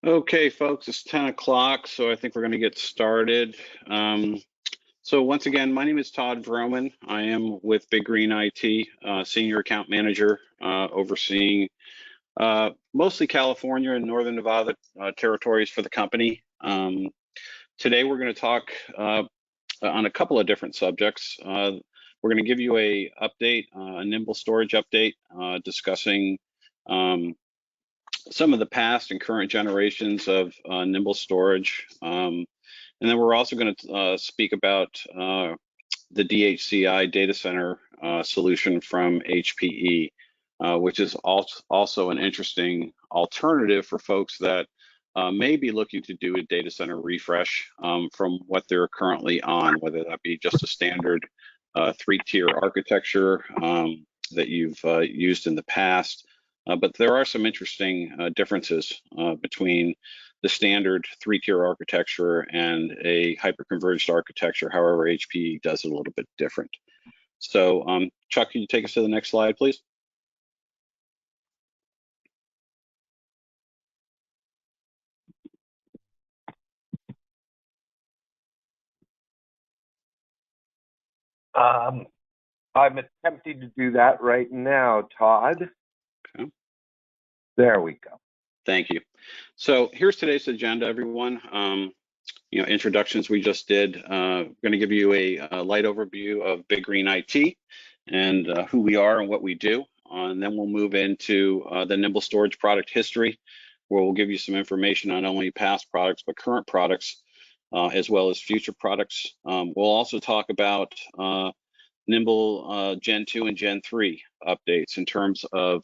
Okay, folks, it's 10 o'clock, so I think we're going to get started. So once again, my name is Todd Vroman. I am with Big Green IT, Senior Account Manager, overseeing mostly California and Northern Nevada territories for the company. Today we're going to talk on a couple of different subjects. We're going to give you a update, a Nimble Storage update, discussing some of the past and current generations of Nimble Storage. And then we're also going to speak about the dHCI data center solution from HPE, which is also an interesting alternative for folks that may be looking to do a data center refresh from what they're currently on, whether that be just a standard three-tier architecture that you've used in the past. But there are some interesting differences between the standard three-tier architecture and a hyper-converged architecture. However, HPE does it a little bit different. So Chuck, can you take us to the next slide, please? I'm attempting to do that right now, Todd. Okay. There we go. Thank you. So here's today's agenda, everyone. Introductions we just did. Going to give you a light overview of Big Green IT and who we are and what we do. And then we'll move into the Nimble Storage product history, where we'll give you some information on not only past products, but current products, as well as future products. We'll also talk about Nimble Gen 2 and Gen 3 updates in terms of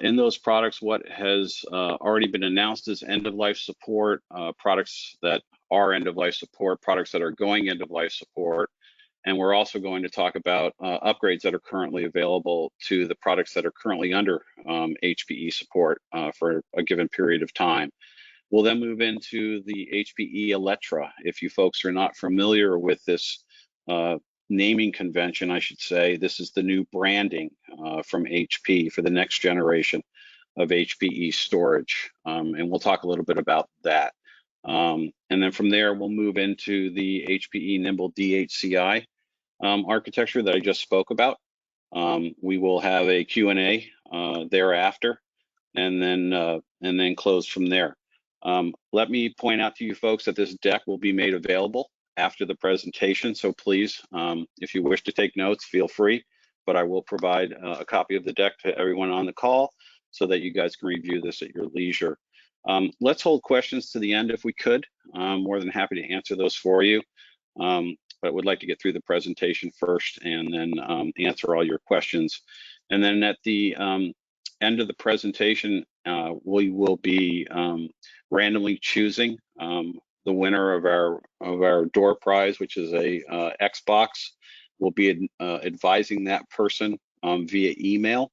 in those products, what has already been announced as end-of-life support, products that are end-of-life support, products that are going end-of-life support. And we're also going to talk about upgrades that are currently available to the products that are currently under HPE support for a given period of time. We'll then move into the HPE Alletra. If you folks are not familiar with this naming convention, I should say, this is the new branding from HP for the next generation of HPE storage. And we'll talk a little bit about that. And then from there, we'll move into the HPE Nimble dHCI architecture that I just spoke about. We will have a Q&A thereafter, and then close from there. Let me point out to you folks that this deck will be made available after the presentation, so please, if you wish to take notes, feel free, but I will provide a copy of the deck to everyone on the call so that you guys can review this at your leisure. Let's hold questions to the end if we could. I'm more than happy to answer those for you, but would like to get through the presentation first and then answer all your questions. And then at the end of the presentation, we will be randomly choosing the winner of our door prize, which is a Xbox. We'll be advising that person via email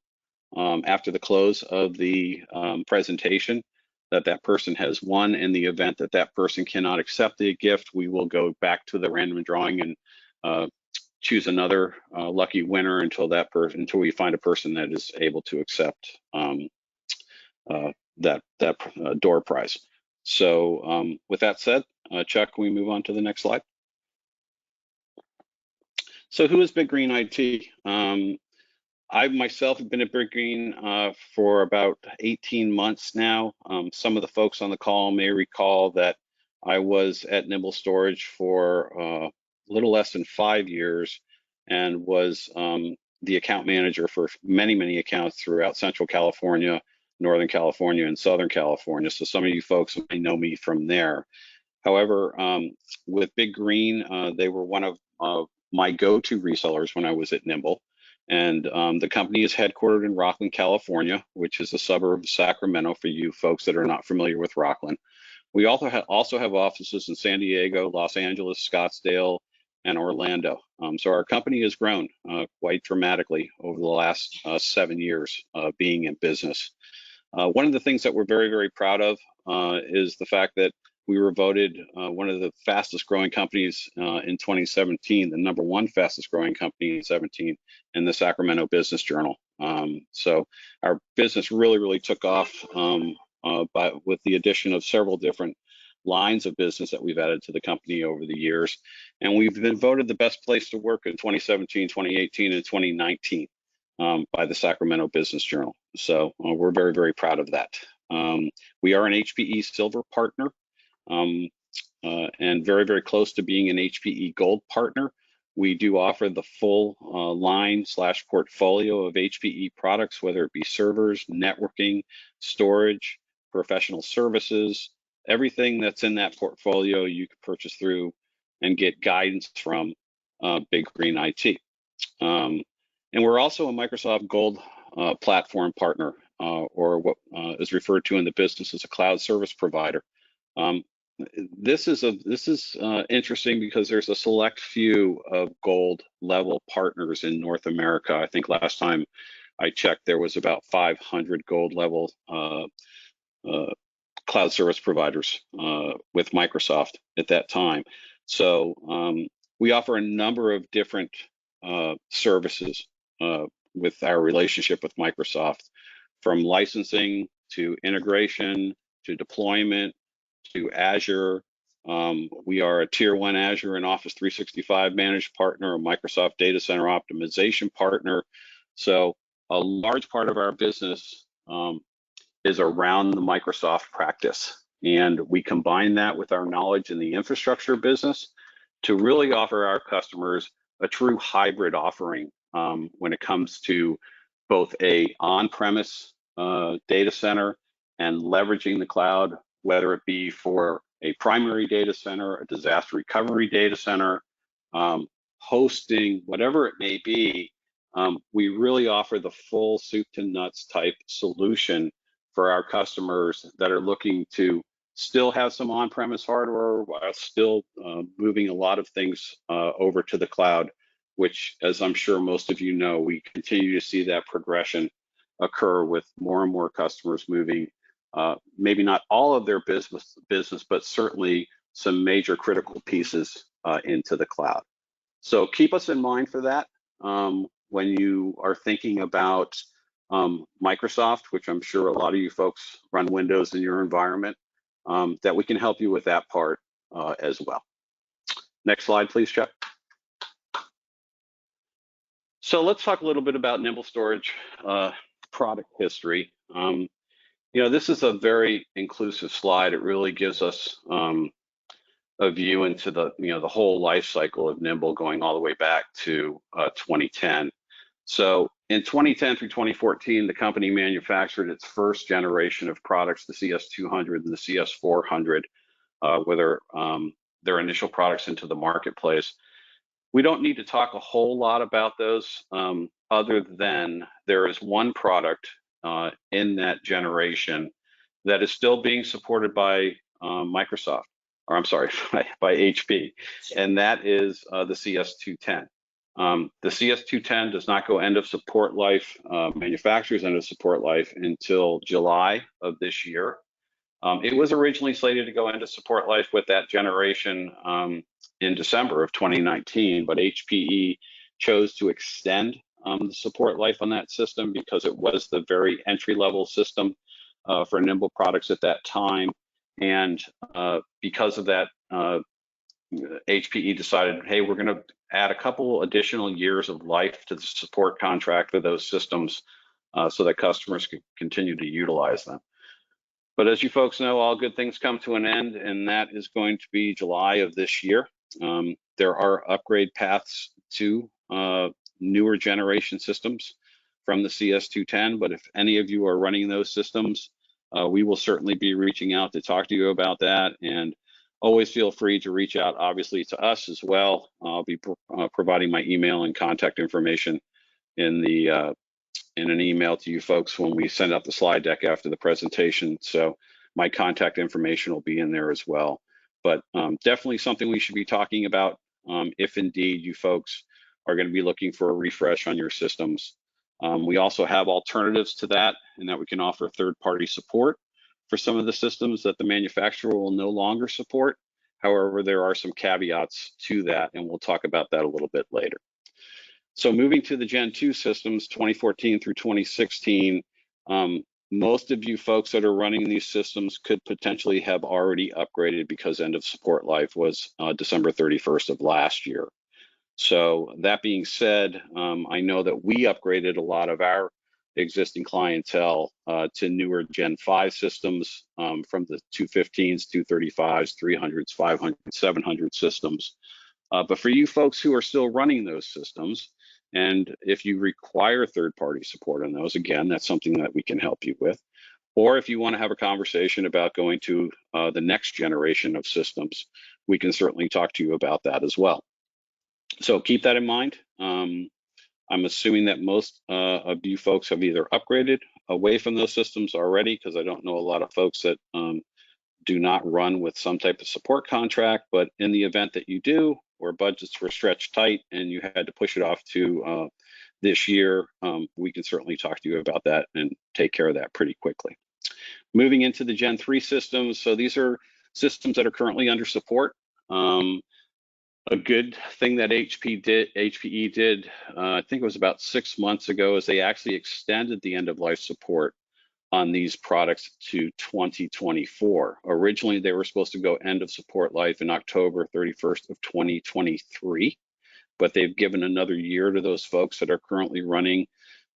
after the close of the presentation that person has won. In the event that that person cannot accept the gift, we will go back to the random drawing and choose another lucky winner until we find a person that is able to accept that door prize. So with that said, Chuck, can we move on to the next slide? So who is Big Green IT? I myself have been at Big Green for about 18 months now. Some of the folks on the call may recall that I was at Nimble Storage for a little less than 5 years and was the account manager for many accounts throughout Central California, Northern California, and Southern California. So some of you folks may know me from there. However, with Big Green, they were one of my go-to resellers when I was at Nimble. And the company is headquartered in Rockland, California, which is a suburb of Sacramento for you folks that are not familiar with Rockland. We also have offices in San Diego, Los Angeles, Scottsdale, and Orlando. So our company has grown quite dramatically over the last 7 years being in business. One of the things that we're very proud of is the fact that we were voted one of the fastest growing companies in 2017, the #1 fastest growing company in 2017 in the Sacramento Business Journal. So our business really took off with the addition of several different lines of business that we've added to the company over the years. And we've been voted the best place to work in 2017, 2018, and 2019 by the Sacramento Business Journal. So we're very, very proud of that. We are an HPE Silver partner and very, very close to being an HPE Gold partner. We do offer the full line/portfolio of HPE products, whether it be servers, networking, storage, professional services, everything that's in that portfolio you can purchase through and get guidance from Big Green IT. And we're also a Microsoft Gold platform partner, or what is referred to in the business as a cloud service provider. This is interesting because there's a select few of gold level partners in North America. I think last time I checked, there was about 500 gold level cloud service providers with Microsoft at that time. So we offer a number of different services with our relationship with Microsoft, from licensing to integration to deployment to Azure. We are a tier 1 Azure and Office 365 managed partner, a Microsoft data center optimization partner. So a large part of our business is around the Microsoft practice. And we combine that with our knowledge in the infrastructure business to really offer our customers a true hybrid offering when it comes to both a on-premise data center and leveraging the cloud, whether it be for a primary data center, a disaster recovery data center, hosting, whatever it may be. We really offer the full soup to nuts type solution for our customers that are looking to still have some on-premise hardware while still moving a lot of things over to the cloud, which, as I'm sure most of you know, we continue to see that progression occur with more and more customers moving maybe not all of their business, but certainly some major critical pieces into the cloud. So keep us in mind for that when you are thinking about Microsoft, which I'm sure a lot of you folks run Windows in your environment, that we can help you with that part as well. Next slide, please, Chuck. So let's talk a little bit about Nimble Storage product history. You know, this is a very inclusive slide. It really gives us a view into the the whole life cycle of Nimble, going all the way back to 2010. So in 2010 through 2014, the company manufactured its first generation of products, the CS200 and the CS400, with their initial products into the marketplace. We don't need to talk a whole lot about those, other than there is one product in that generation that is still being supported by Microsoft, or I'm sorry, by HP, and that is the CS210. The CS210 does not go end of support life, manufacturer's end of support life, until July of this year. It was originally slated to go into support life with that generation in December of 2019, but HPE chose to extend the support life on that system because it was the very entry-level system for Nimble products at that time. And because of that, HPE decided, hey, we're going to add a couple additional years of life to the support contract for those systems so that customers could continue to utilize them. But as you folks know, all good things come to an end, and that is going to be July of this year. There are upgrade paths to newer generation systems from the CS210, but if any of you are running those systems, we will certainly be reaching out to talk to you about that, and always feel free to reach out, obviously, to us as well. I'll be providing my email and contact information in the in an email to you folks when we send out the slide deck after the presentation. So my contact information will be in there as well. But definitely something we should be talking about if indeed you folks are going to be looking for a refresh on your systems. We also have alternatives to that, in that we can offer third-party support for some of the systems that the manufacturer will no longer support. However, there are some caveats to that, and we'll talk about that a little bit later. So moving to the Gen 2 systems, 2014 through 2016, most of you folks that are running these systems could potentially have already upgraded because end of support life was December 31st of last year. So that being said, I know that we upgraded a lot of our existing clientele to newer Gen 5 systems from the 215s, 235s, 300s, 500s, 700 systems. But for you folks who are still running those systems, and if you require third-party support on those, again, that's something that we can help you with. Or if you want to have a conversation about going to the next generation of systems, we can certainly talk to you about that as well. So keep that in mind. I'm assuming that most of you folks have either upgraded away from those systems already, because I don't know a lot of folks that do not run with some type of support contract. But in the event that you do, or budgets were stretched tight and you had to push it off to this year, we can certainly talk to you about that and take care of that pretty quickly. Moving into the Gen 3 systems, so these are systems that are currently under support. A good thing that HPE did, I think it was about 6 months ago, is they actually extended the end of life support on these products to 2024. Originally, they were supposed to go end of support life in October 31st of 2023, but they've given another year to those folks that are currently running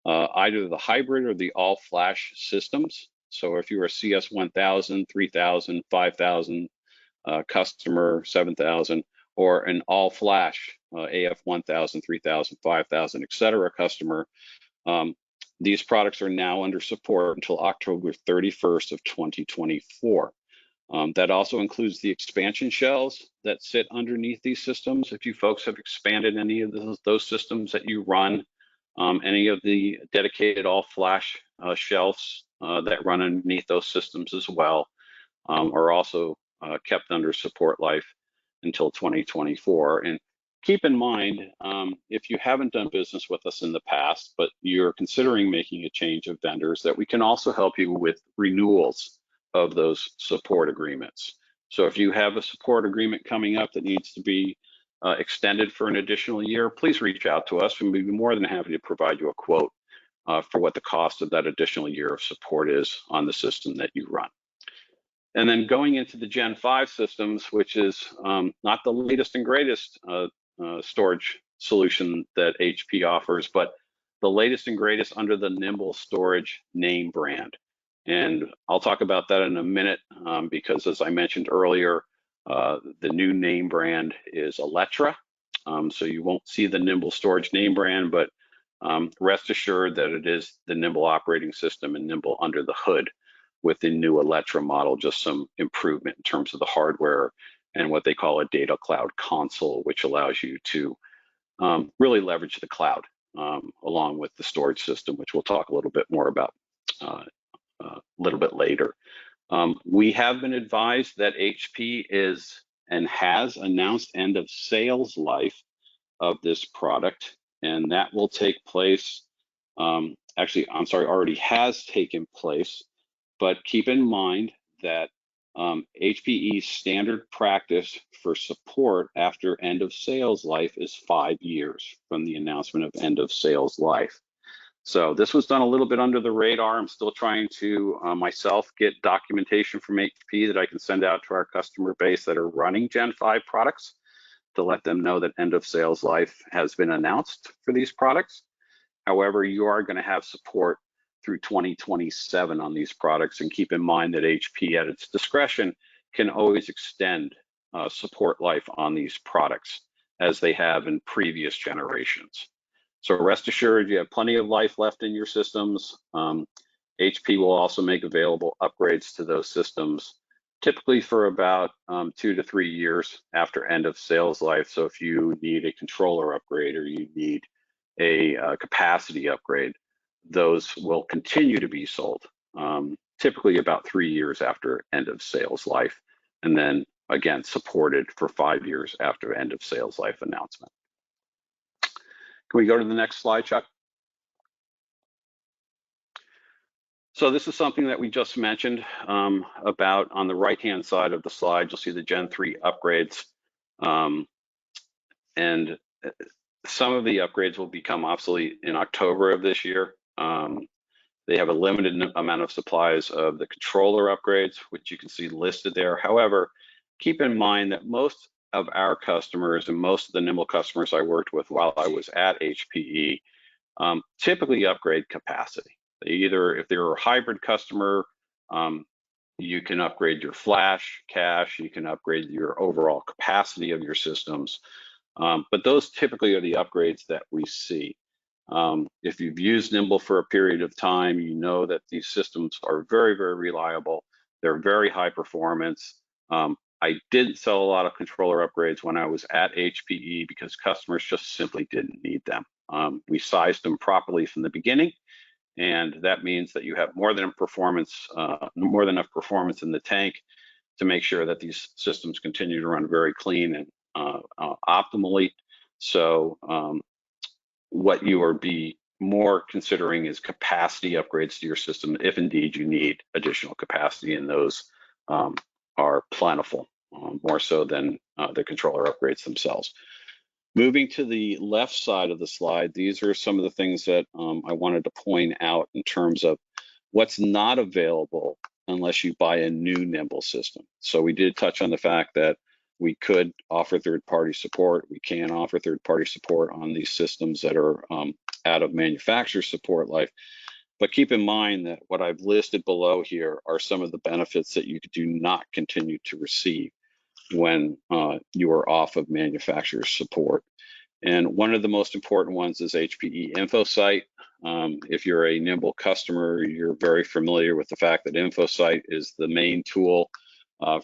either the hybrid or the all flash systems. So if you're a CS 1000, 3000, 5000 customer, 7000, or an all flash AF 1000, 3000, 5000, et cetera customer, these products are now under support until October 31st of 2024. That also includes the expansion shells that sit underneath these systems. If you folks have expanded any of those systems that you run, any of the dedicated all flash shelves that run underneath those systems as well are also kept under support life until 2024. And keep in mind, if you haven't done business with us in the past, but you're considering making a change of vendors, that we can also help you with renewals of those support agreements. So if you have a support agreement coming up that needs to be extended for an additional year, please reach out to us and we'd be more than happy to provide you a quote for what the cost of that additional year of support is on the system that you run. And then going into the Gen 5 systems, which is not the latest and greatest storage solution that HP offers, but the latest and greatest under the Nimble Storage name brand. And I'll talk about that in a minute because, as I mentioned earlier, the new name brand is Alletra. So you won't see the Nimble Storage name brand, but rest assured that it is the Nimble operating system and Nimble under the hood with the new Alletra model, just some improvement in terms of the hardware and what they call a data cloud console, which allows you to really leverage the cloud along with the storage system, which we'll talk a little bit more about a little bit later. We have been advised that HP is and has announced end of sales life of this product, and that will take place, actually, I'm sorry, already has taken place. But keep in mind that HPE's standard practice for support after end of sales life is 5 years from the announcement of end of sales life. So this was done a little bit under the radar. I'm still trying to myself get documentation from HP that I can send out to our customer base that are running Gen 5 products to let them know that end of sales life has been announced for these products. However, you are going to have support through 2027 on these products, and keep in mind that HP at its discretion can always extend support life on these products as they have in previous generations. So rest assured you have plenty of life left in your systems. HP will also make available upgrades to those systems, typically for about 2 to 3 years after end of sales life. So if you need a controller upgrade or you need a capacity upgrade, those will continue to be sold, typically about 3 years after end of sales life, and then again supported for 5 years after end of sales life announcement. Can we go to the next slide, Chuck? So this is something that we just mentioned about on the right-hand side of the slide. You'll see the Gen 3 upgrades, and some of the upgrades will become obsolete in October of this year. They have a limited amount of supplies of the controller upgrades, which you can see listed there. However, keep in mind that most of our customers and most of the Nimble customers I worked with while I was at HPE typically upgrade capacity. They either, if they're a hybrid customer, you can upgrade your flash cache, you can upgrade your overall capacity of your systems. But those typically are the upgrades that we see. If you've used Nimble for a period of time, you know that these systems are very, very reliable. They're very high performance. I didn't sell a lot of controller upgrades when I was at HPE because customers just simply didn't need them. We sized them properly from the beginning, and that means that you have more than enough performance in the tank to make sure that these systems continue to run very clean and optimally. So what you are more considering is capacity upgrades to your system, if indeed you need additional capacity, and those are plentiful, more so than the controller upgrades themselves. Moving to the left side of the slide, these are some of the things that I wanted to point out in terms of what's not available unless you buy a new Nimble system. So we did touch on the fact that we could offer third-party support. We can offer third-party support on these systems that are out of manufacturer support life. But keep in mind that what I've listed below here are some of the benefits that you do not continue to receive when you are off of manufacturer support. And one of the most important ones is HPE InfoSight. If you're a Nimble customer, you're very familiar with the fact that InfoSight is the main tool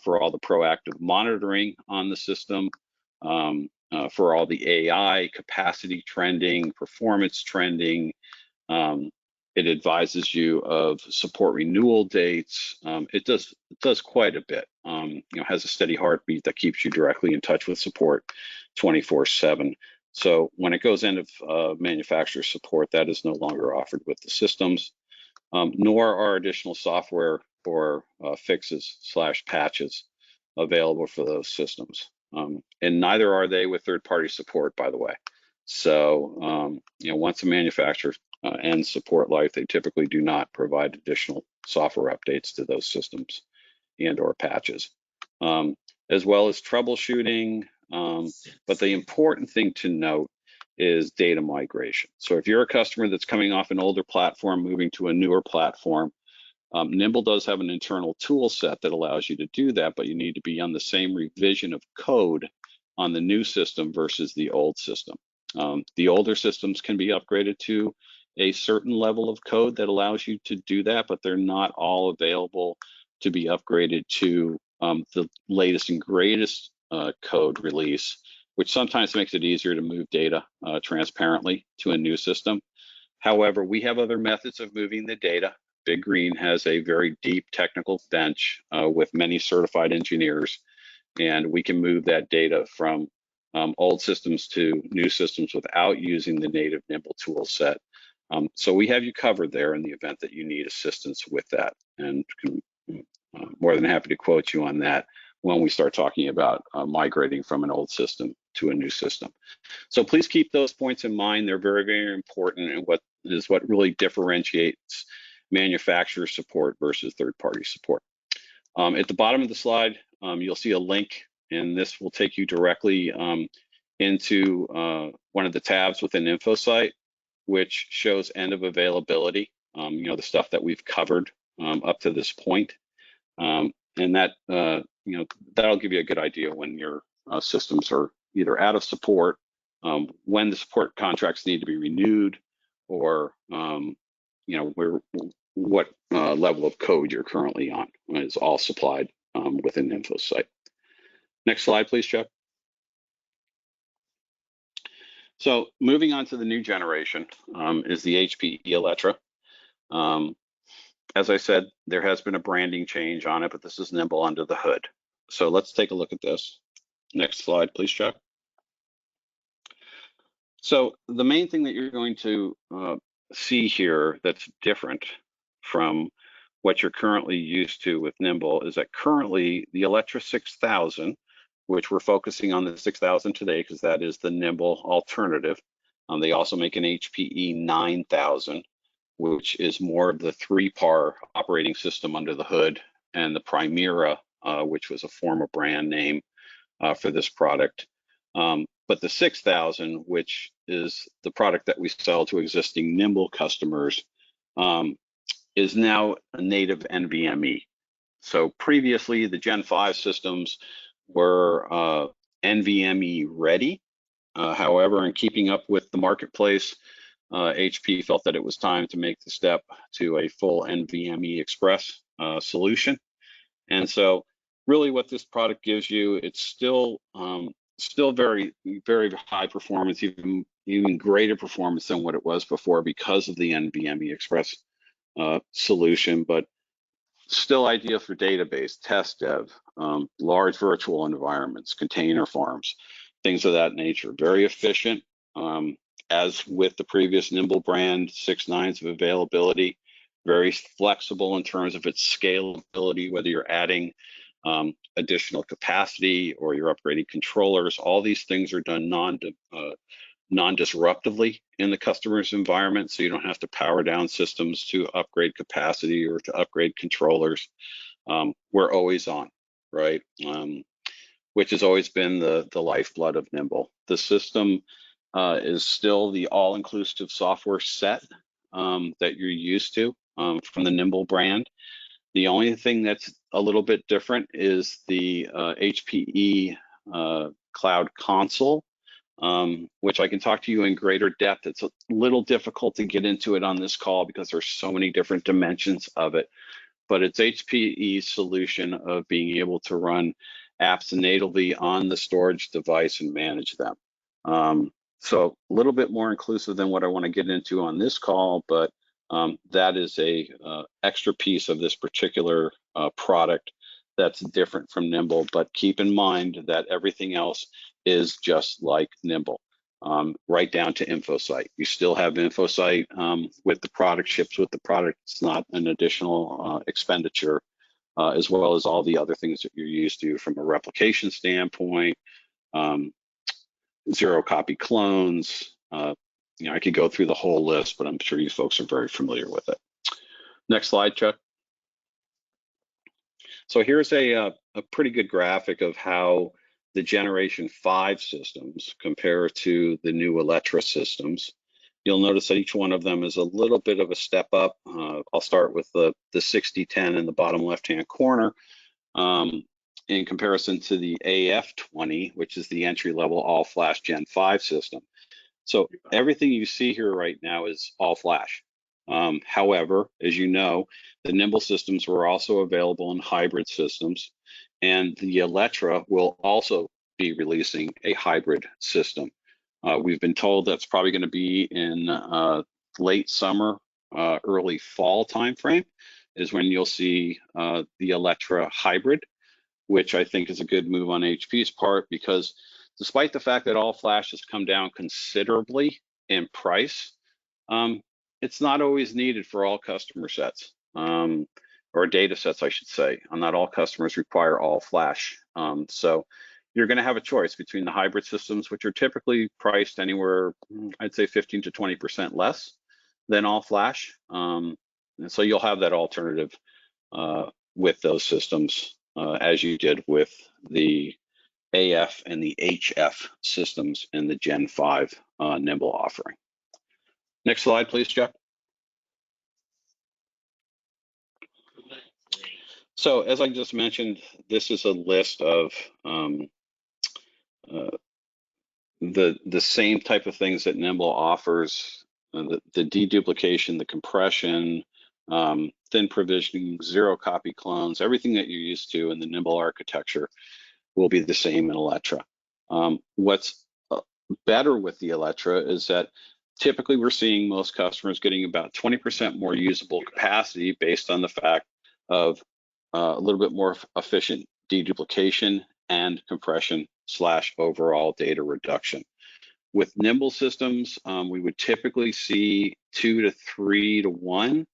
for all the proactive monitoring on the system, for all the AI, capacity trending, performance trending. It advises you of support renewal dates. It does quite a bit. Has a steady heartbeat that keeps you directly in touch with support 24/7. So when it goes end of manufacturer support, that is no longer offered with the systems, nor are additional software or fixes/patches available for those systems. And neither are they with third-party support, by the way. So once a manufacturer ends support life, they typically do not provide additional software updates to those systems and or patches, as well as troubleshooting. But the important thing to note is data migration. So if you're a customer that's coming off an older platform, moving to a newer platform, Nimble does have an internal tool set that allows you to do that, but you need to be on the same revision of code on the new system versus the old system. The older systems can be upgraded to a certain level of code that allows you to do that, but they're not all available to be upgraded to the latest and greatest code release, which sometimes makes it easier to move data transparently to a new system. However, we have other methods of moving the data. Big Green has a very deep technical bench with many certified engineers, and we can move that data from old systems to new systems without using the native Nimble tool set. So we have you covered there in the event that you need assistance with that, and can, more than happy to quote you on that when we start talking about migrating from an old system to a new system. So please keep those points in mind. They're very, very important, and what really differentiates manufacturer support versus third-party support. At the bottom of the slide, you'll see a link, and this will take you directly into one of the tabs within InfoSight, which shows end of availability, the stuff that we've covered up to this point. And that, that'll give you a good idea when your systems are either out of support, when the support contracts need to be renewed, or what level of code you're currently on. It's all supplied within InfoSight. Next slide, please, Chuck. So moving on to the new generation is the HPE Alletra. As I said, there has been a branding change on it, but this is Nimble under the hood. So let's take a look at this. Next slide, please, Chuck. So the main thing that you're going to see here that's different from what you're currently used to with Nimble is that currently the Alletra 6000, which we're focusing on the 6000 today because that is the Nimble alternative. They also make an HPE 9000, which is more of the 3-par operating system under the hood, and the Primera, which was a former brand name for this product. But the 6000, which is the product that we sell to existing Nimble customers, is now a native NVMe. So previously, the Gen 5 systems were NVMe ready. However, in keeping up with the marketplace, HP felt that it was time to make the step to a full NVMe Express solution. And so really what this product gives you, it's still very, very high performance, even greater performance than what it was before because of the NVMe Express solution, but still ideal for database, test dev, large virtual environments, container farms, things of that nature. Very efficient, as with the previous Nimble brand, 6 nines of availability, very flexible in terms of its scalability, whether you're adding additional capacity or you're upgrading controllers. All these things are done non-disruptively in the customer's environment, so you don't have to power down systems to upgrade capacity or to upgrade controllers. We're always on, right? Which has always been the lifeblood of Nimble. The system is still the all-inclusive software set that you're used to from the Nimble brand. The only thing that's a little bit different is the HPE Cloud Console, which I can talk to you in greater depth. It's a little difficult to get into it on this call because there's so many different dimensions of it, but it's HPE's solution of being able to run apps natively on the storage device and manage them. So a little bit more inclusive than what I want to get into on this call, but that is a extra piece of this particular product that's different from Nimble. But keep in mind that everything else is just like Nimble, right down to InfoSight. You still have InfoSight with the product, ships with the product. It's not an additional expenditure, as well as all the other things that you're used to from a replication standpoint, zero copy clones. I could go through the whole list, but I'm sure you folks are very familiar with it. Next slide, Chuck. So here's a pretty good graphic of how the Generation 5 systems compare to the new Alletra systems. You'll notice that each one of them is a little bit of a step up. I'll start with the 6010 in the bottom left-hand corner in comparison to the AF20, which is the entry-level all-flash Gen 5 system. So everything you see here right now is all-flash. However, as you know, the Nimble systems were also available in hybrid systems, and the Alletra will also be releasing a hybrid system. We've been told that's probably going to be in late summer, early fall timeframe is when you'll see the Alletra hybrid, which I think is a good move on HP's part, because despite the fact that all flash has come down considerably in price, it's not always needed for all customer sets, or data sets, I should say. Not all customers require all flash. So you're going to have a choice between the hybrid systems, which are typically priced anywhere, I'd say 15 to 20% less than all flash. And so you'll have that alternative with those systems, as you did with the AF and the HF systems in the Gen 5 Nimble offering. Next slide, please, Jeff. So as I just mentioned, this is a list of the same type of things that Nimble offers, the deduplication, the compression, thin provisioning, zero copy clones, everything that you're used to in the Nimble architecture will be the same in Alletra. What's better with the Alletra is that typically we're seeing most customers getting about 20% more usable capacity based on the fact of a little bit more efficient deduplication and compression / overall data reduction. With Nimble systems, we would typically see 2 to 3 to 1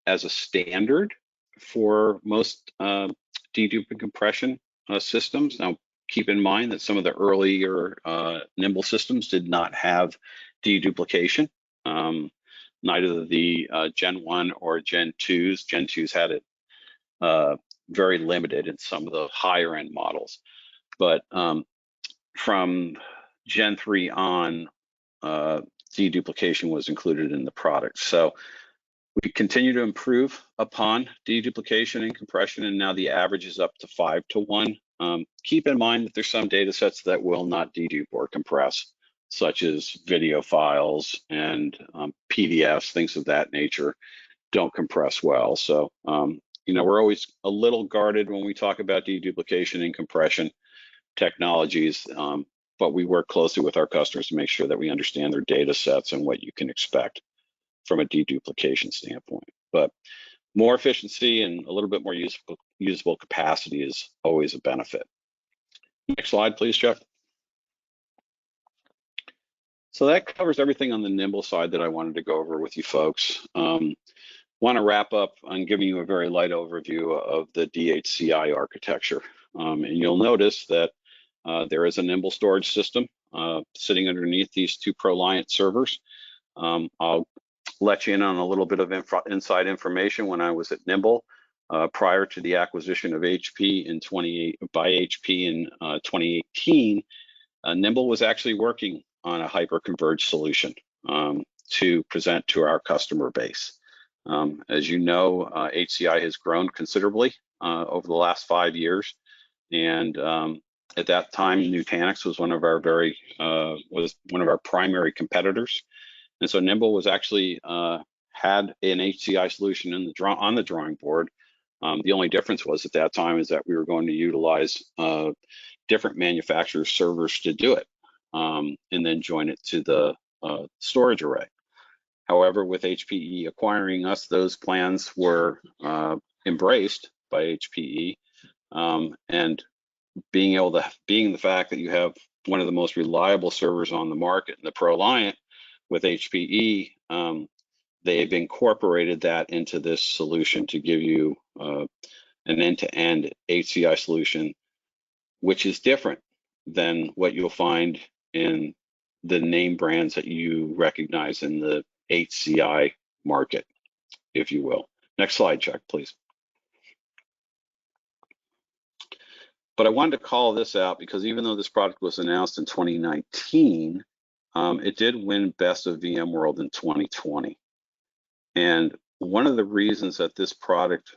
as a standard for most dedupe and compression systems. Now, keep in mind that some of the earlier Nimble systems did not have deduplication. neither the Gen 1 or Gen 2s. Gen 2s had it very limited in some of the higher end models. But from Gen 3 on, deduplication was included in the product. So we continue to improve upon deduplication and compression, and now the average is up to 5 to 1. Keep in mind that there's some data sets that will not dedupe or compress, such as video files and PDFs, things of that nature don't compress well. So, we're always a little guarded when we talk about deduplication and compression technologies, but we work closely with our customers to make sure that we understand their data sets and what you can expect from a deduplication standpoint. But more efficiency and a little bit more usable capacity is always a benefit. Next slide, please, Jeff. So that covers everything on the Nimble side that I wanted to go over with you folks. Want to wrap up on giving you a very light overview of the dHCI architecture. And you'll notice that there is a Nimble storage system sitting underneath these two ProLiant servers. I'll let you in on a little bit of inside information. When I was at Nimble, prior to the acquisition of HP by HP in 2018, Nimble was actually working on a hyper-converged solution to present to our customer base. As you know, HCI has grown considerably over the last 5 years, and at that time, Nutanix was one of our primary competitors. And so Nimble was actually had an HCI solution on the drawing board. The only difference was at that time is that we were going to utilize different manufacturers' servers to do it, and then join it to the storage array. However, with HPE acquiring us, those plans were embraced by HPE, and being the fact that you have one of the most reliable servers on the market in the ProLiant with HPE, they've incorporated that into this solution to give you an end-to-end HCI solution, which is different than what you'll find in the name brands that you recognize in the HCI market, if you will. Next slide, Chuck, please. But I wanted to call this out because even though this product was announced in 2019, it did win Best of VMworld in 2020. And one of the reasons that this product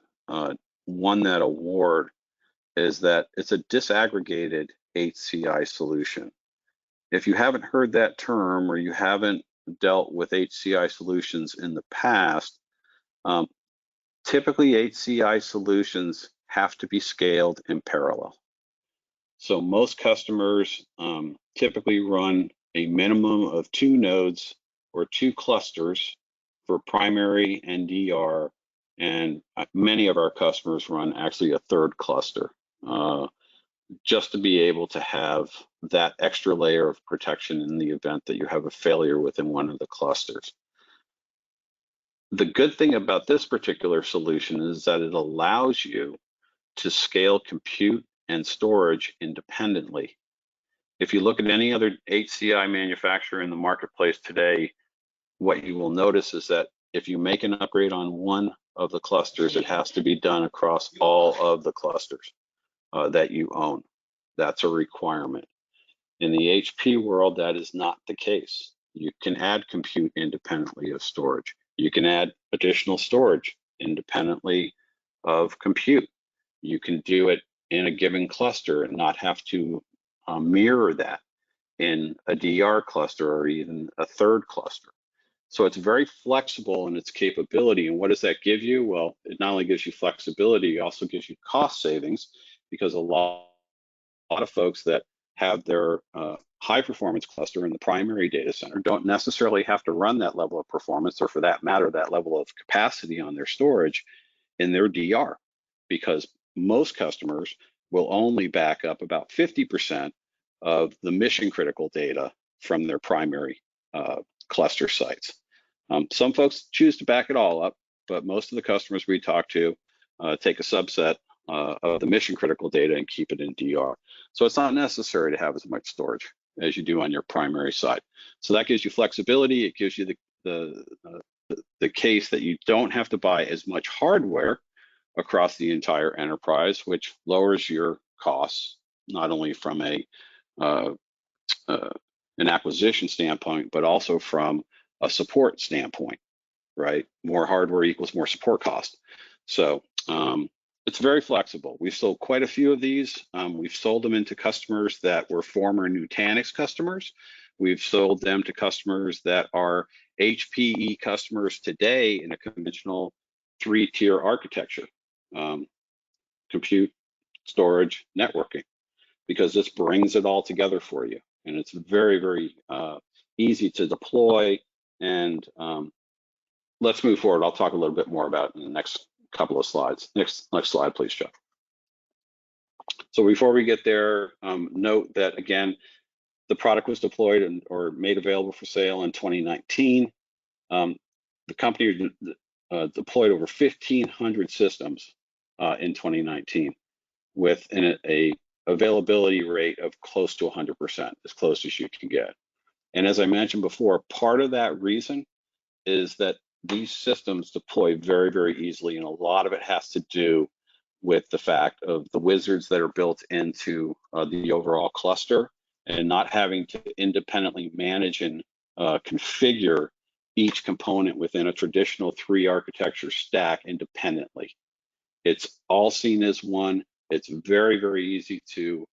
won that award is that it's a disaggregated HCI solution. If you haven't heard that term or you haven't dealt with HCI solutions in the past, typically HCI solutions have to be scaled in parallel. So most customers typically run a minimum of 2 nodes or 2 clusters for primary and DR, and many of our customers run actually a 3rd cluster, just to be able to have that extra layer of protection in the event that you have a failure within one of the clusters. The good thing about this particular solution is that it allows you to scale compute and storage independently. If you look at any other HCI manufacturer in the marketplace today, what you will notice is that if you make an upgrade on one of the clusters, it has to be done across all of the clusters that you own. That's a requirement. In the HP world, that is not the case. You can add compute independently of storage. You can add additional storage independently of compute. You can do it in a given cluster and not have to mirror that in a DR cluster or even a 3rd cluster. So it's very flexible in its capability. And what does that give you? Well, it not only gives you flexibility, it also gives you cost savings, because a lot of folks that have their high performance cluster in the primary data center don't necessarily have to run that level of performance, or for that matter, that level of capacity on their storage in their DR, because most customers will only back up about 50% of the mission critical data from their primary cluster sites. Some folks choose to back it all up, but most of the customers we talk to take a subset of the mission critical data and keep it in DR. So it's not necessary to have as much storage as you do on your primary side. So that gives you flexibility. It gives you the the case that you don't have to buy as much hardware across the entire enterprise, which lowers your costs, not only from an acquisition standpoint, but also from a support standpoint, right? More hardware equals more support cost. So it's very flexible. We've sold quite a few of these. We've sold them into customers that were former Nutanix customers. We've sold them to customers that are HPE customers today in a conventional 3-tier architecture, compute, storage, networking, because this brings it all together for you. And it's very, very easy to deploy. And let's move forward. I'll talk a little bit more about it in the next couple of slides. Next slide, please, Jeff. So before we get there, note that, again, the product was deployed or made available for sale in 2019. The company deployed over 1,500 systems in 2019 with a availability rate of close to 100%, as close as you can get. And as I mentioned before, part of that reason is that these systems deploy very, very easily, and a lot of it has to do with the fact of the wizards that are built into the overall cluster, and not having to independently manage and configure each component within a traditional 3 architecture stack independently. It's all seen as one. It's very, very easy to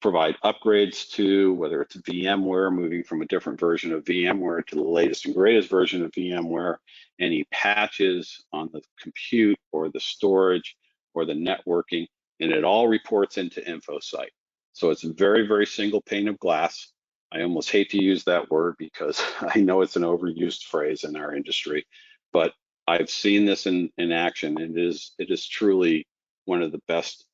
provide upgrades to, whether it's VMware, moving from a different version of VMware to the latest and greatest version of VMware, any patches on the compute or the storage or the networking, and it all reports into InfoSight. So it's a very, very single pane of glass. I almost hate to use that word because I know it's an overused phrase in our industry, but I've seen this in action, and it is truly one of the best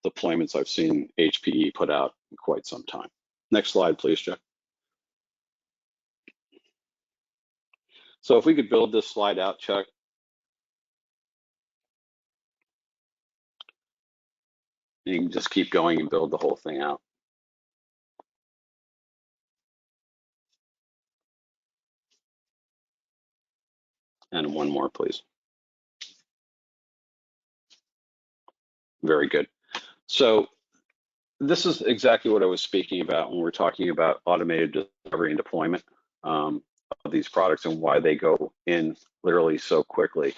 deployments I've seen HPE put out in quite some time. Next slide, please, Jeff. So if we could build this slide out, Chuck. You can just keep going and build the whole thing out. And one more, please. Very good. So this is exactly what I was speaking about when we're talking about automated discovery and deployment of these products and why they go in literally so quickly.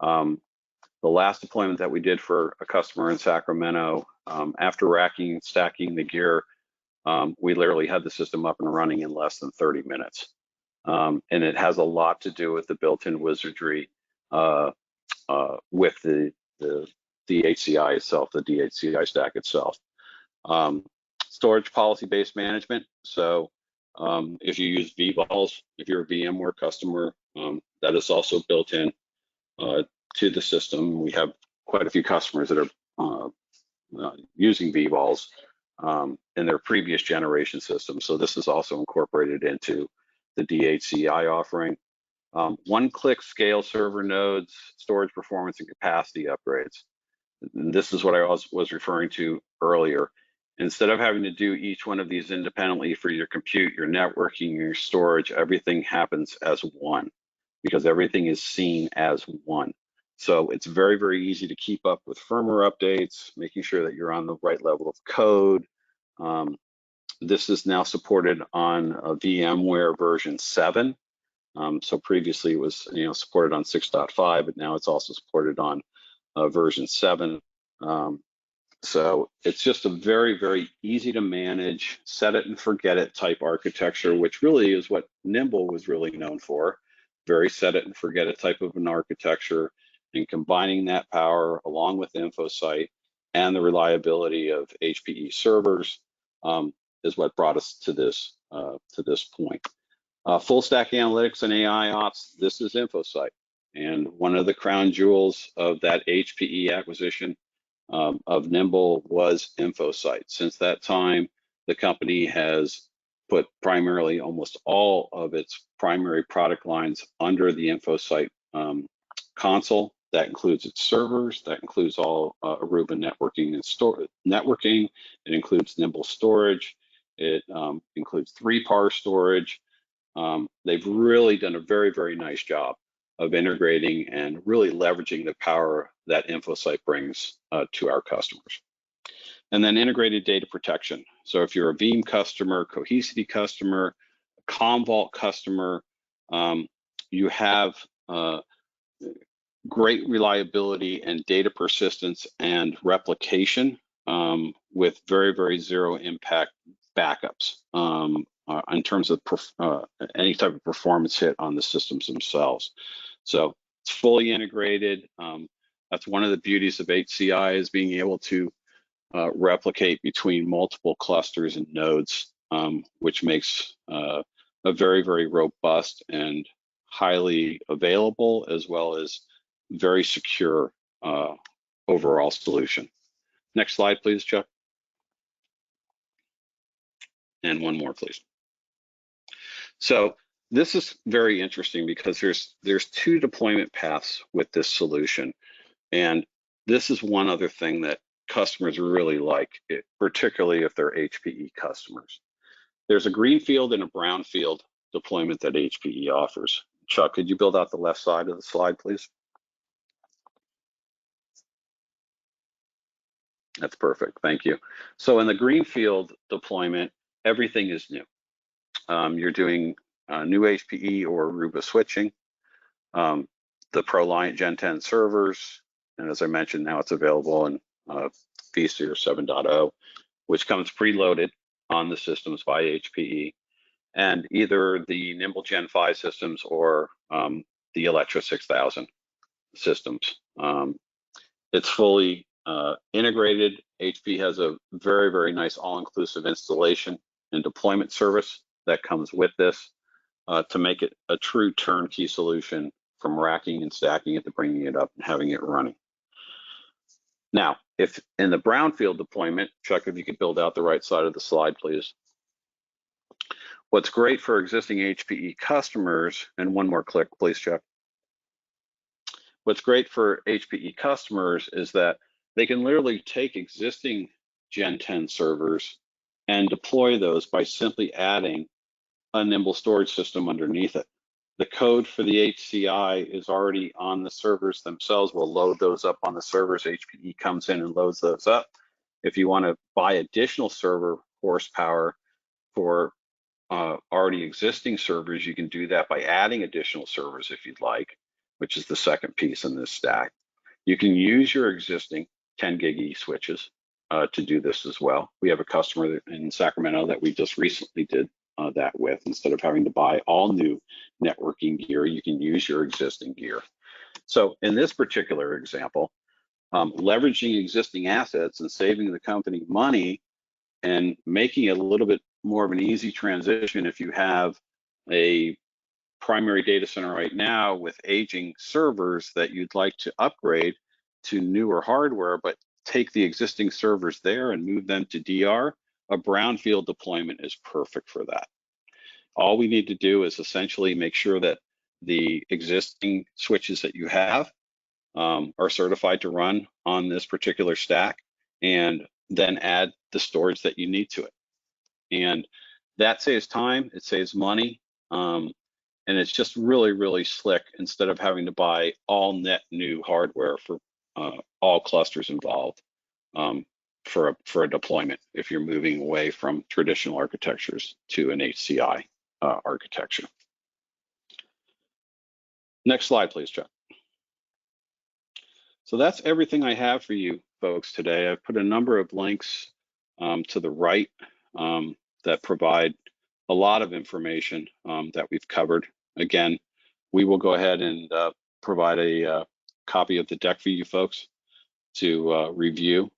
The last deployment that we did for a customer in Sacramento, after racking and stacking the gear, we literally had the system up and running in less than 30 minutes. And it has a lot to do with the built-in wizardry with the dHCI itself, the dHCI stack itself. Storage policy-based management. So if you use vVols, if you're a VMware customer, that is also built in to the system. We have quite a few customers that are using vVols in their previous generation system. So this is also incorporated into the dHCI offering. One-click scale server nodes, storage performance and capacity upgrades. And this is what I was referring to earlier. Instead of having to do each one of these independently for your compute, your networking, your storage, everything happens as one, because everything is seen as one. So it's very, very easy to keep up with firmware updates, making sure that you're on the right level of code. This is now supported on VMware version 7. So previously it was supported on 6.5, but now it's also supported on version 7. So it's just a very, very easy to manage, set it and forget it type architecture, which really is what Nimble was really known for. Very set it and forget it type of an architecture, and combining that power along with InfoSight and the reliability of HPE servers is what brought us to this point. Full stack analytics and AI ops, this is InfoSight. And one of the crown jewels of that HPE acquisition of Nimble was InfoSight. Since that time, the company has put primarily almost all of its primary product lines under the InfoSight console. That includes its servers, that includes all Aruba networking and networking. It includes Nimble Storage. It includes 3PAR storage. they've really done a very, very nice job of integrating and really leveraging the power that InfoSight brings to our customers. And then integrated data protection. So if you're a Veeam customer, Cohesity customer, Commvault customer, you have great reliability and data persistence and replication with very, very zero impact backups in terms of any type of performance hit on the systems themselves. So it's fully integrated. That's one of the beauties of HCI, is being able to replicate between multiple clusters and nodes, which makes a very, very robust and highly available, as well as very secure overall solution. Next slide, please, Chuck. And one more, please. So this is very interesting because there's two deployment paths with this solution. And this is one other thing that customers really like, particularly if they're HPE customers. There's a Greenfield and a Brownfield deployment that HPE offers. Chuck, could you build out the left side of the slide, please? That's perfect, thank you. So in the Greenfield deployment, everything is new. You're doing new HPE or Aruba switching, the ProLiant Gen 10 servers, and as I mentioned, now it's available in vSphere 7.0, which comes preloaded on the systems by HPE, and either the Nimble Gen 5 systems or the Alletra 6000 systems. It's fully integrated. HPE has a very, very nice all-inclusive installation and deployment service that comes with this to make it a true turnkey solution, from racking and stacking it to bringing it up and having it running. Now, if in the Brownfield deployment, Chuck, if you could build out the right side of the slide, please. What's great for existing HPE customers, and one more click, please, Chuck. What's great for HPE customers is that they can literally take existing Gen 10 servers and deploy those by simply adding a Nimble storage system underneath it. The code for the dHCI is already on the servers themselves. We'll load those up on the servers. HPE comes in and loads those up. If you want to buy additional server horsepower for already existing servers, you can do that by adding additional servers if you'd like, which is the second piece in this stack. You can use your existing 10 gig E switches to do this as well. We have a customer in Sacramento that we just recently did that with. Instead of having to buy all new networking gear, you can use your existing gear. So in this particular example, leveraging existing assets and saving the company money and making it a little bit more of an easy transition if you have a primary data center right now with aging servers that you'd like to upgrade to newer hardware, but take the existing servers there and move them to DR, a Brownfield deployment is perfect for that. All we need to do is essentially make sure that the existing switches that you have are certified to run on this particular stack, and then add the storage that you need to it. And that saves time, it saves money, and it's just really, really slick instead of having to buy all net new hardware for all clusters involved for a deployment if you're moving away from traditional architectures to an HCI architecture. Next slide, please, Chuck. So that's everything I have for you folks today. I've put a number of links to the right that provide a lot of information that we've covered. Again, we will go ahead and provide a copy of the deck for you folks to review.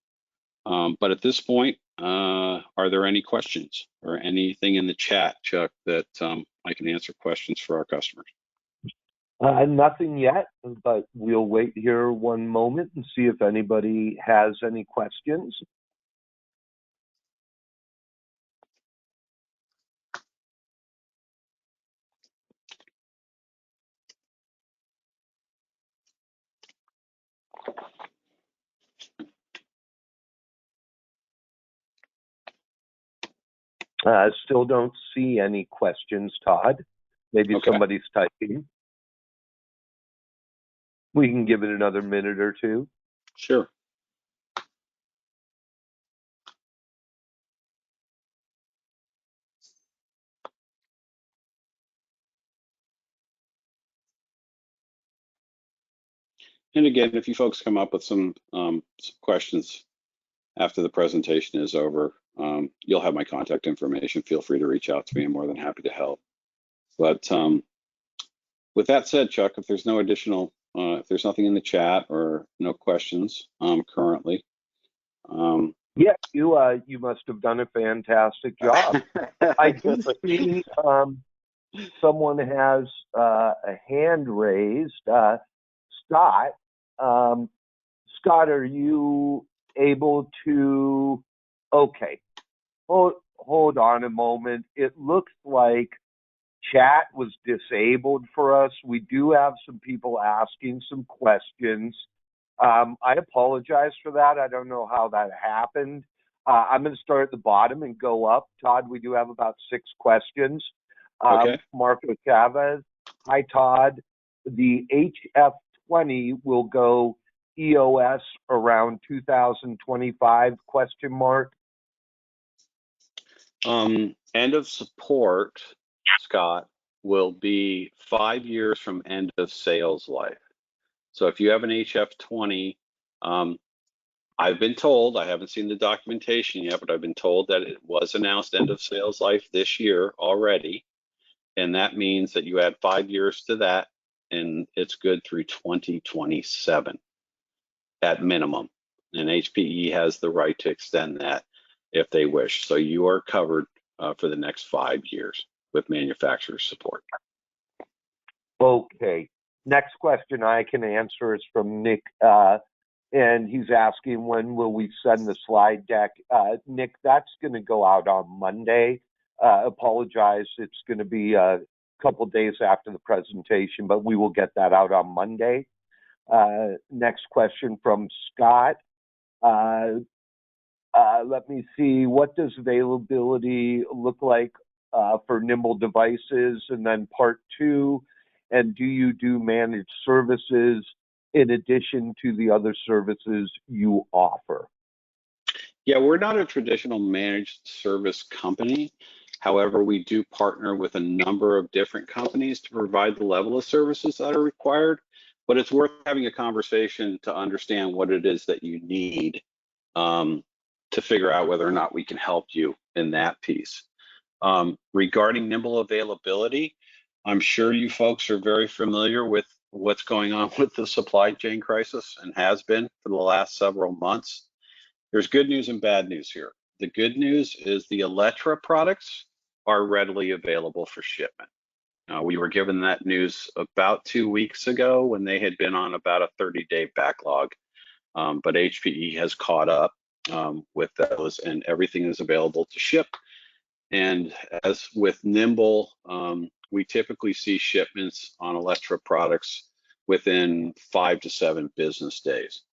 But at this point, are there any questions or anything in the chat, Chuck, that I can answer questions for our customers? Nothing yet, but we'll wait here one moment and see if anybody has any questions. I still don't see any questions, Todd. Maybe Okay. somebody's typing. We can give it another minute or two. Sure. And again, if you folks come up with some questions after the presentation is over, you'll have my contact information. Feel free to reach out to me. I'm more than happy to help. But with that said, Chuck, if there's no additional, if there's nothing in the chat or no questions currently. Yeah, you must have done a fantastic job. I do see someone has a hand raised. Scott, Scott, are you able to? Okay, hold on a moment. It looks like chat was disabled for us. We do have some people asking some questions. I apologize for that. I don't know how that happened. I'm going to start at the bottom and go up. Todd, we do have about 6 questions. Okay. Marco Chavez, hi Todd. The HF20 will go EOS around 2025, question mark. End of support, Scott, will be 5 years from end of sales life. So if you have an HF20, I've been told, I haven't seen the documentation yet, but I've been told that it was announced end of sales life this year already. And that means that you add 5 years to that, and it's good through 2027 at minimum. And HPE has the right to extend that if they wish. So you are covered for the next 5 years with manufacturer support. Okay. Next question I can answer is from Nick, and he's asking when will we send the slide deck. Nick, that's going to go out on Monday. Apologize, it's going to be a couple days after the presentation, but we will get that out on Monday. Next question from Scott. Let me see, what does availability look like for Nimble devices? And then part 2, and do you do managed services in addition to the other services you offer? Yeah, we're not a traditional managed service company. However, we do partner with a number of different companies to provide the level of services that are required. But it's worth having a conversation to understand what it is that you need to figure out whether or not we can help you in that piece. Regarding Nimble availability, I'm sure you folks are very familiar with what's going on with the supply chain crisis and has been for the last several months. There's good news and bad news here. The good news is the Alletra products are readily available for shipment. We were given that news about 2 weeks ago when they had been on about a 30-day backlog, but HPE has caught up with those, and everything is available to ship. And as with Nimble, we typically see shipments on Alletra products within 5 to 7 business days.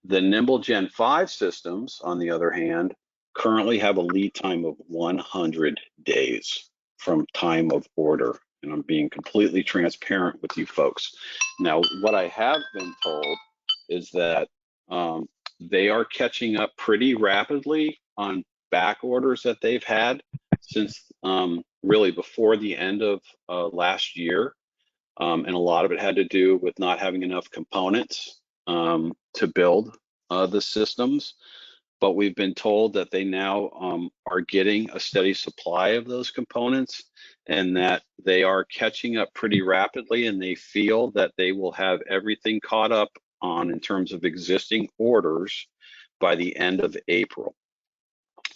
The Nimble Gen 5 systems, on the other hand, currently have a lead time of 100 days from time of order. And I'm being completely transparent with you folks. Now, what I have been told is that they are catching up pretty rapidly on back orders that they've had since really before the end of last year. And a lot of it had to do with not having enough components to build the systems. But we've been told that they now are getting a steady supply of those components and that they are catching up pretty rapidly, and they feel that they will have everything caught up on in terms of existing orders by the end of April.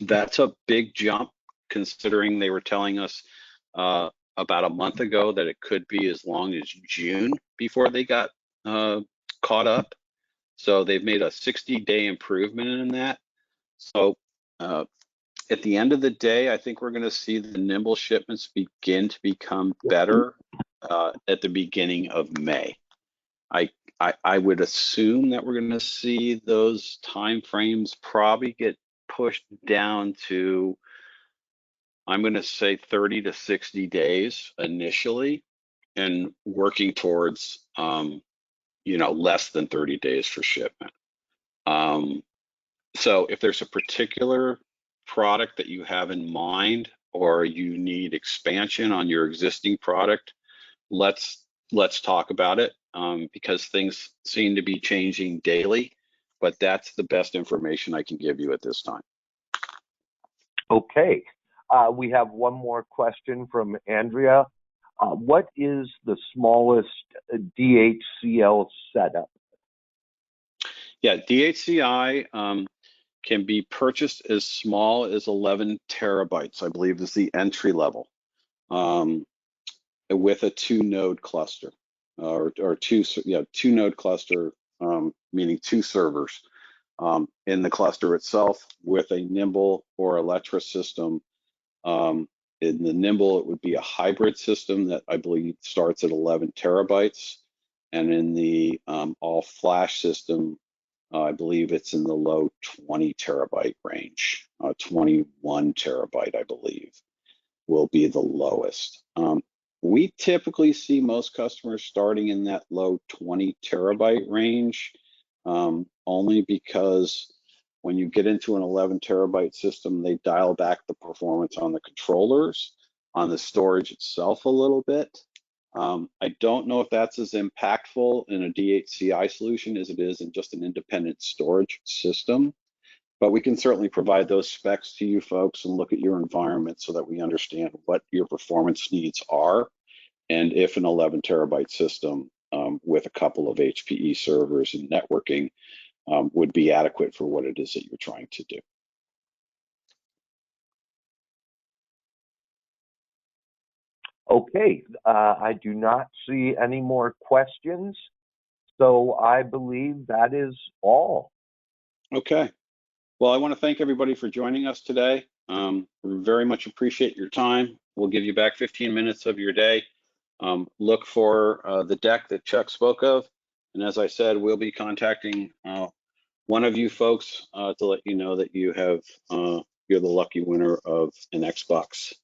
That's a big jump considering they were telling us about a month ago that it could be as long as June before they got caught up. So they've made a 60-day improvement in that. So at the end of the day, I think we're going to see the Nimble shipments begin to become better at the beginning of May. I would assume that we're going to see those time frames probably get pushed down to I'm going to say 30 to 60 days initially, and working towards, less than 30 days for shipment. So if there's a particular product that you have in mind, or you need expansion on your existing product, let's talk about it, because things seem to be changing daily, but that's the best information I can give you at this time. Okay. We have one more question from Andrea. What is the smallest dHCL setup? Yeah, dHCI can be purchased as small as 11 terabytes, I believe is the entry level, with a 2-node cluster, or two node cluster, meaning 2 servers in the cluster itself, with a Nimble or Alletra system. In the Nimble, it would be a hybrid system that I believe starts at 11 terabytes, and in the all-flash system, I believe it's in the low 20 terabyte range. 21 terabyte, I believe, will be the lowest. We typically see most customers starting in that low 20 terabyte range, only because when you get into an 11 terabyte system, they dial back the performance on the controllers, on the storage itself a little bit. I don't know if that's as impactful in a dHCI solution as it is in just an independent storage system, but we can certainly provide those specs to you folks and look at your environment so that we understand what your performance needs are, and if an 11 terabyte system with a couple of HPE servers and networking would be adequate for what it is that you're trying to do. Okay, I do not see any more questions, so I believe that is all. Okay. Well, I want to thank everybody for joining us today. We very much appreciate your time. We'll give you back 15 minutes of your day. Look for the deck that Chuck spoke of. And as I said, we'll be contacting one of you folks to let you know that you have, you're the lucky winner of an Xbox.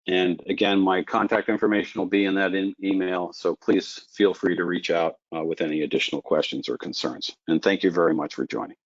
And again, my contact information will be in that email, so please feel free to reach out with any additional questions or concerns. And thank you very much for joining.